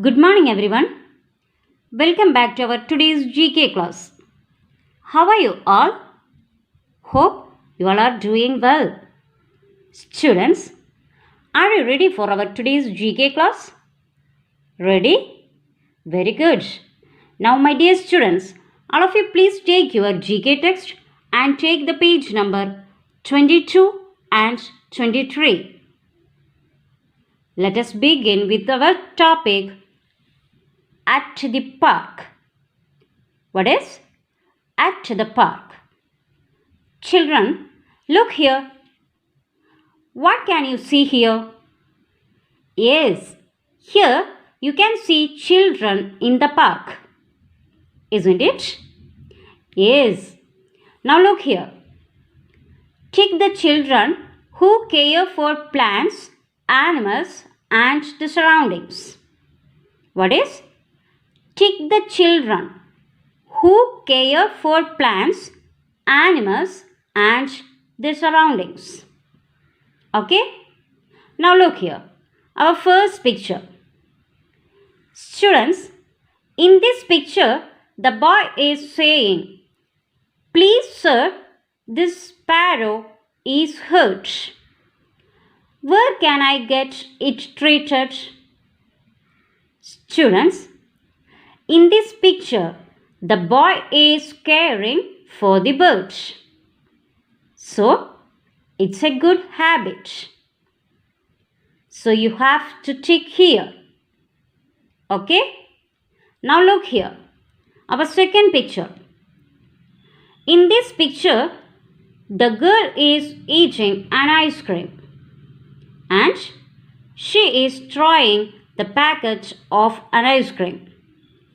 Good morning, everyone. Welcome back to our today's GK class. How are you all? Hope you all are doing well. Students, are you ready for our today's GK class? Ready? Very good. Now, my dear students, all of you please take your GK text and take the page number 22 and 23. Let us begin with our topic at the park. What is at the park? Children, look here. What can you see here? Yes, here you can see children in the park. Isn't it? Yes. Now look here. Take the children who care for plants, animals, and the surroundings. What is? Take the children who care for plants, animals, and the surroundings. Okay? Now look here. Our first picture. Students, in this picture, the boy is saying, "Please, sir, this sparrow is hurt. Where can I get it treated?" Students, in this picture, the boy is caring for the bird. So, it's a good habit. So, you have to tick here. Okay? Now, look here. Our second picture. In this picture, the girl is eating an ice cream. And she is trying the packet of an ice cream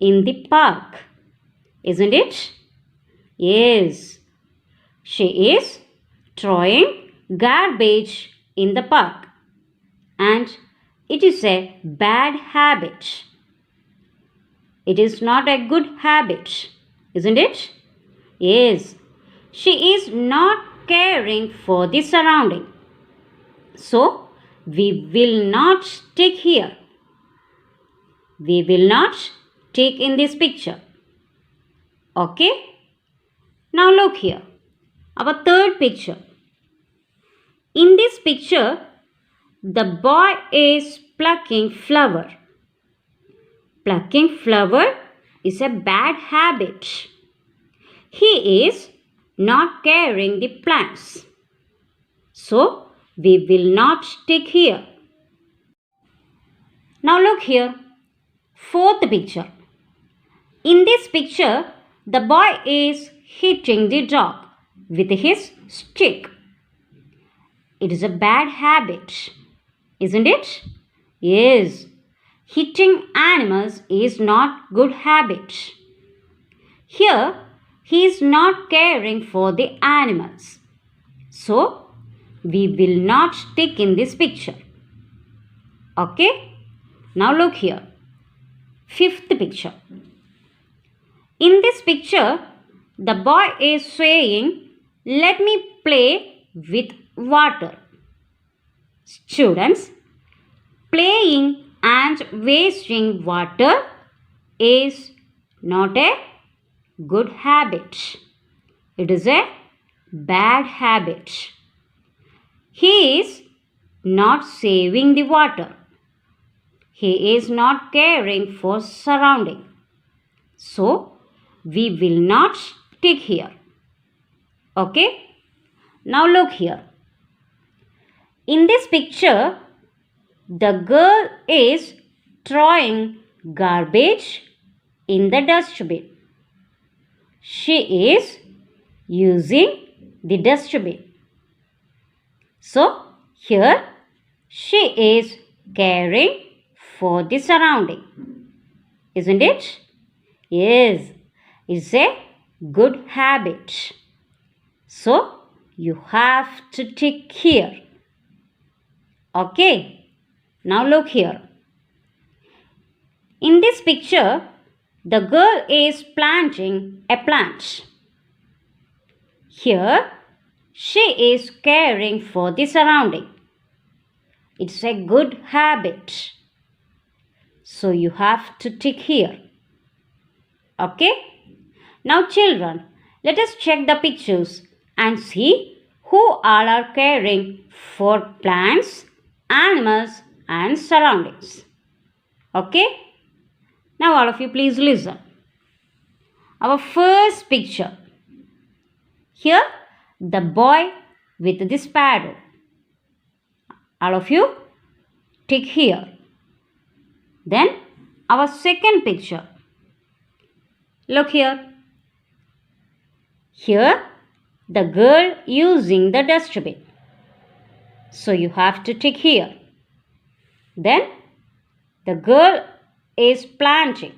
in the park. Isn't it? Yes. She is throwing garbage in the park. And it is a bad habit. It is not a good habit. Isn't it? Yes. She is not caring for the surrounding. So, we will not stick here. We will not take in this picture. Okay? Now look here. Our third picture. In this picture, the boy is plucking flower. Plucking flower is a bad habit. He is not caring the plants. So, we will not stick here. Now look here. Fourth picture. In this picture, the boy is hitting the dog with his stick. It is a bad habit, isn't it? Yes. Hitting animals is not good habit. Here, he is not caring for the animals. So, we will not stick in this picture. Okay? Now look here. Fifth picture. In this picture, the boy is saying, "Let me play with water." Students, playing and wasting water is not a good habit. It is a bad habit. He is not saving the water. He is not caring for surrounding. So, we will not stick here. Okay? Now look here. In this picture, the girl is throwing garbage in the dustbin. She is using the dustbin. So, here she is caring for the surrounding. Isn't it? Yes, it's a good habit. So, you have to tick here. Okay, now look here. In this picture, the girl is planting a plant. Here, she is caring for the surrounding. It's a good habit. So you have to tick here. Okay? Now children, let us check the pictures and see who all are caring for plants, animals and surroundings. Okay? Now all of you please listen. Our first picture. Here the boy with the sparrow. All of you tick here. Then our second picture. Look here. Here the girl using the dustbin. So you have to tick here. Then the girl is planting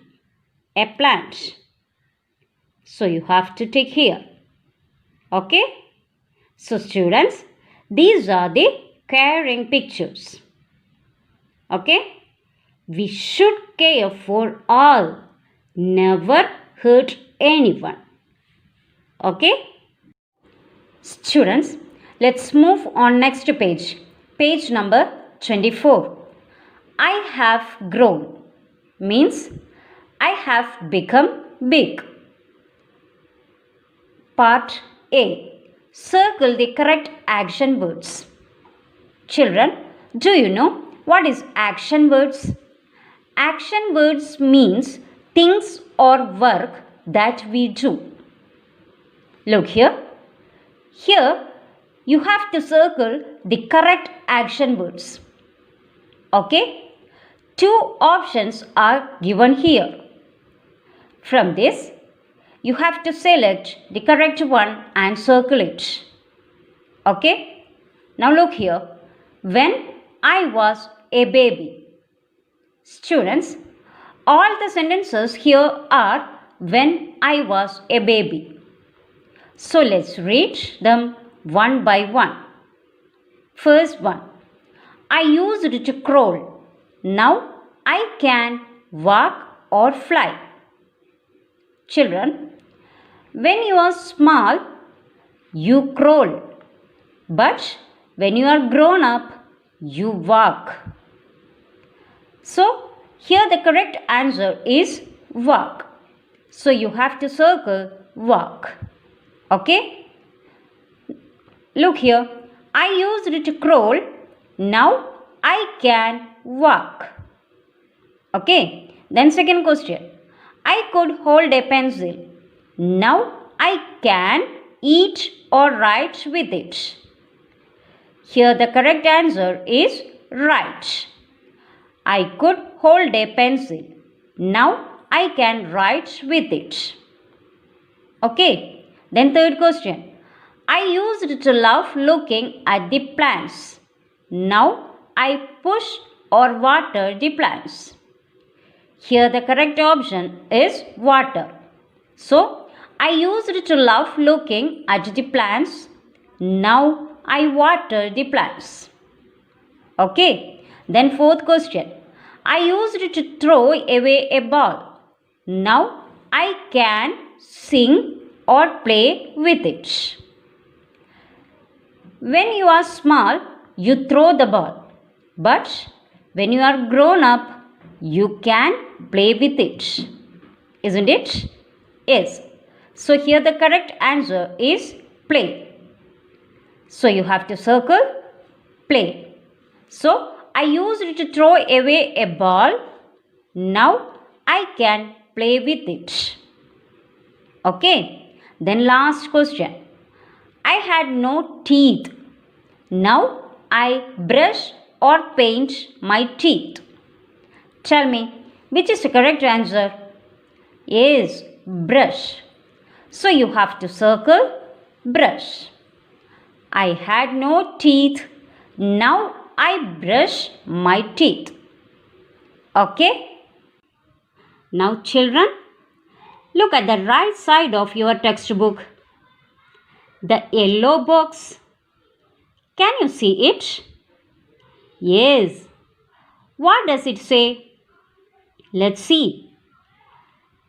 a plant. So you have to tick here. Okay? So students, these are the caring pictures. Okay? We should care for all. Never hurt anyone. Okay? Students, let's move on next page. Page number 24. I have grown means I have become big. Part A. Circle the correct action words. Children, do you know what is action words? Action words means things or work that we do. Look here. Here you have to circle the correct action words. Okay? Two options are given here. From this, you have to select the correct one and circle it. Okay? Now look here. When I was a baby. Students, all the sentences here are when I was a baby. So let's read them one by one. First one. I used to crawl. Now I can walk or fly. Children, when you are small, you crawl. But when you are grown up, you walk. So, here the correct answer is walk. So, you have to circle walk. Okay? Look here. I used to crawl. Now, I can walk. Okay? Then second question. I could hold a pencil. Now, I can eat or write with it. Here the correct answer is write. I could hold a pencil. Now I can write with it. Okay. Then third question. I used to love looking at the plants. Now I push or water the plants. Here the correct option is water. So I used to love looking at the plants. Now I water the plants. Okay. Then fourth question. I used to throw away a ball. Now I can sing or play with it. When you are small, you throw the ball. But when you are grown up, you can play with it. Isn't it? Yes. So here the correct answer is play. So you have to circle play. So I used to throw away a ball. Now I can play with it. Okay. Then last question. I had no teeth. Now I brush or paint my teeth. Tell me, which is the correct answer? Yes, brush. So you have to circle brush. I had no teeth. Now I brush my teeth. Okay? Now children, look at the right side of your textbook. The yellow box. Can you see it? Yes. What does it say? Let's see.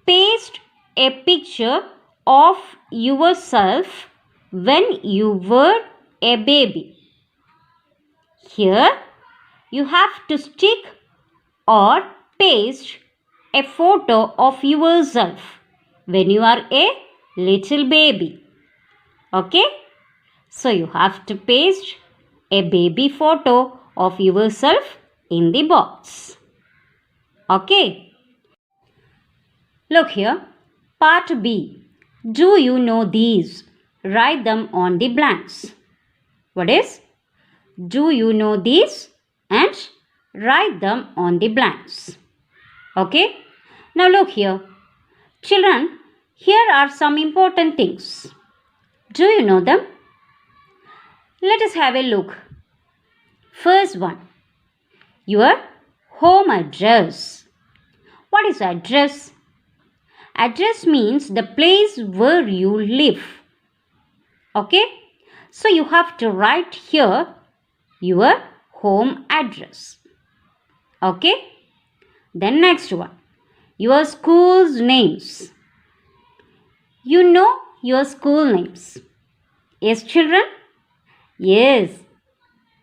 Paste a picture of yourself when you were a baby. Here you have to stick or paste a photo of yourself when you are a little baby. Okay? So you have to paste a baby photo of yourself in the box. Okay? Look here. Part B. Do you know these? Write them on the blanks. What is? Do you know these? And write them on the blanks. Okay? Now look here. Children, here are some important things. Do you know them? Let us have a look. First one. Your home address. What is address? Address means the place where you live. Okay? So you have to write here your home address. Okay? Then next one. Your school's names. You know your school names. Yes, children? Yes.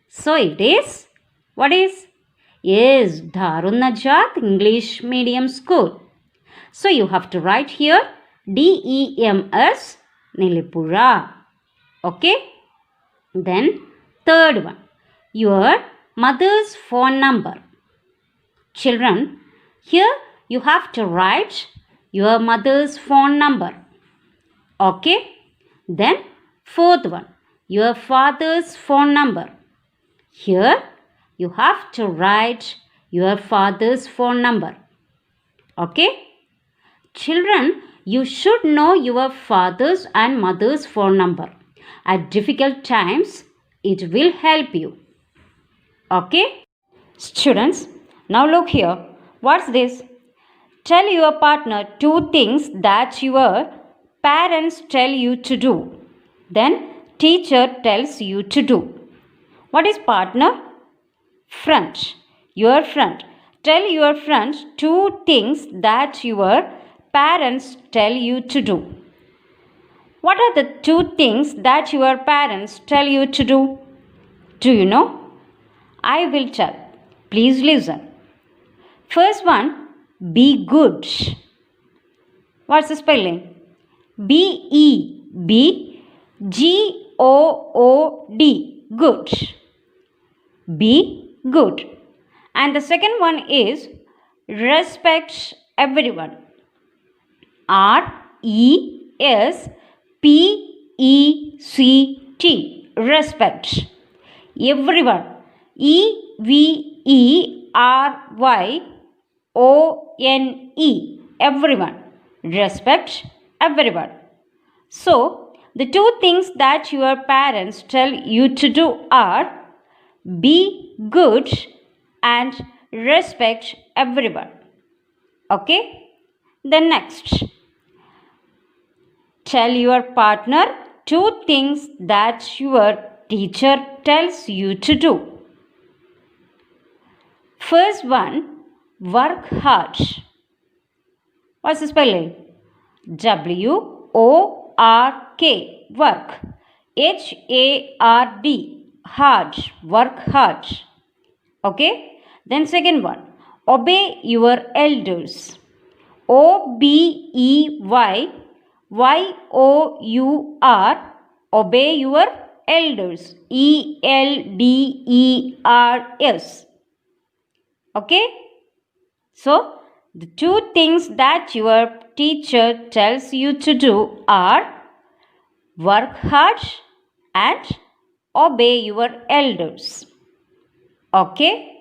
So it is. What is? Yes, Darun Najat English Medium School. So you have to write here DEMS Nilipura. Okay? Then third one. Your mother's phone number. Children, here you have to write your mother's phone number. Okay? Then fourth one. Your father's phone number. Here you have to write your father's phone number. Okay? Children, you should know your father's and mother's phone number. At difficult times, it will help you. Okay? Students, now look here. What's this? Tell your partner 2 things that your parents tell you to do. Then teacher tells you to do. What is partner? Friend. Your friend. Tell your friend 2 things that your parents tell you to do. What are the 2 things that your parents tell you to do? Do you know? I will tell. Please listen. First one, be good. What's the spelling? B-E-B-G-O-O-D. Good. Be good. And the second one is respect everyone. R-E-S-P-E-C-T. Respect. Everyone. E-V-E-R-Y-O-N-E. Everyone. Respect everyone. So, the 2 things that your parents tell you to do are be good and respect everyone. Okay? Then next. Tell your partner 2 things that your teacher tells you to do. First one, work hard. What's the spelling? W-O-R-K. Work. H-A-R-D. Hard. Work hard. Okay? Then second one, obey your elders. O-B-E-Y-Y-O-U-R. Obey your elders. E-L-D-E-R-S. Okay? So, the 2 things that your teacher tells you to do are work hard and obey your elders. Okay?